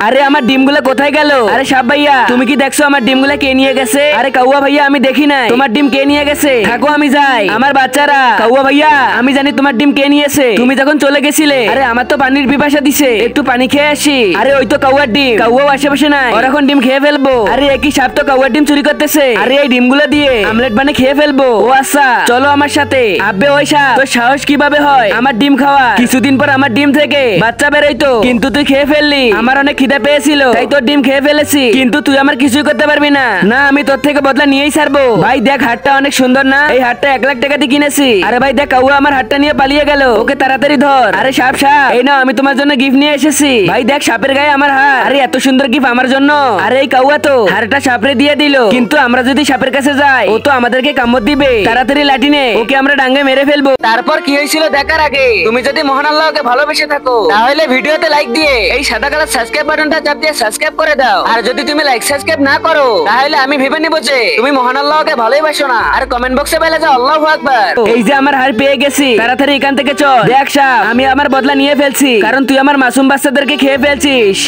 আরে আমার ডিমগুলো কোথায় গেল? আরে সাপ ভাইয়া তুমি কি দেখছো আমার ডিমগুলো কে নিয়ে গেছে? আরে কাউয়া ভাইয়া আমি দেখি নাই, তোমার ডিম কে নিয়ে গেছে? থাকো আমি যাই। আমার বাচ্চারা, কাউয়া ভাইয়া আমি জানি তোমার ডিম কে নিয়েছে। তুমি যখন চলে গেছিলে, আরে আমার তো পানির পিপাসা দিছে, একটু পানি খেয়ে আসি। আরে ওই তো কাউয়ার ডিম, কাউয়াও আশেপাশে নাই, ওর এখন ডিম খেয়ে ফেলবো। আরে একই সাপ তো কাউয়ার ডিম চুরি করতেছে। আরে এই ডিমগুলো দিয়ে আমলেট বানিয়ে খেয়ে ফেলবো। ও আচ্ছা চলো আমার সাথে। আব্বে ওই সাপ তোর সাহস কিভাবে হয় আমার ডিম খাওয়া? কিছুদিন পর আমার ডিম থেকে বাচ্চা বেরোইতো, কিন্তু তুই খেয়ে ফেললি। আমার অনেক খিদে পেয়েছিল তাই তোর ডিম খেয়ে ফেলেছি, কিন্তু তুই আমার কিছুই করতে পারবি না। না আমি তোর থেকে বদলা নিয়েই ছাড়বো। ভাই দেখ হাটটা অনেক সুন্দর না? এই হাটটা 1 লাখ টাকা দিয়ে কিনেছি। আরে ভাই দেখ কাউয়া আমার হাটটা নিয়ে পালিয়ে গেল, ওকে তাড়াতাড়ি ধর। আরে সাপ সাপ এই নাও আমি তোমার জন্য গিফট নিয়ে এসেছি। ভাই দেখ সাপের গায়ে আমার হাড়। আরে এত সুন্দর গিফট আমার জন্য। আরে এই কাউয়া তো হাড়টা সাপরে দিয়ে দিল, কিন্তু আমরা যদি সাপের কাছে যাই ও তো আমাদেরকে কামড় দিবে। তাড়াতাড়ি লাঠি নে, ওকে আমরা ডাঙ্গে মেরে ফেলবো। তারপর কি হয়েছিল দেখার আগে তুমি যদি মহান আল্লাহকে ভালোবেসে থাকো তাহলে ভিডিওতে লাইক দিয়ে এই সাদা কালার সাবস্ক্রাইব বাটনটা চাপ দিয়ে সাবস্ক্রাইব করে দাও। আর যদি তুমি লাইক সাবস্ক্রাইব না করো তাহলে আমি ভেবে নিব যে তুমি মহান আল্লাহকে ভালোবাসো না। আর কমেন্ট বক্সে বলে যাও আল্লাহু আকবার। এই যে আমার হাড় পেয়ে গেছি, তাড়াতাড়ি এখান থেকে চল। দেখ সাপ আমি আমার বদলা নিয়ে ফেলছি, কারণ তুই আমার মাসুম বাচ্চাদেরকে খেয়ে ফেলছিস।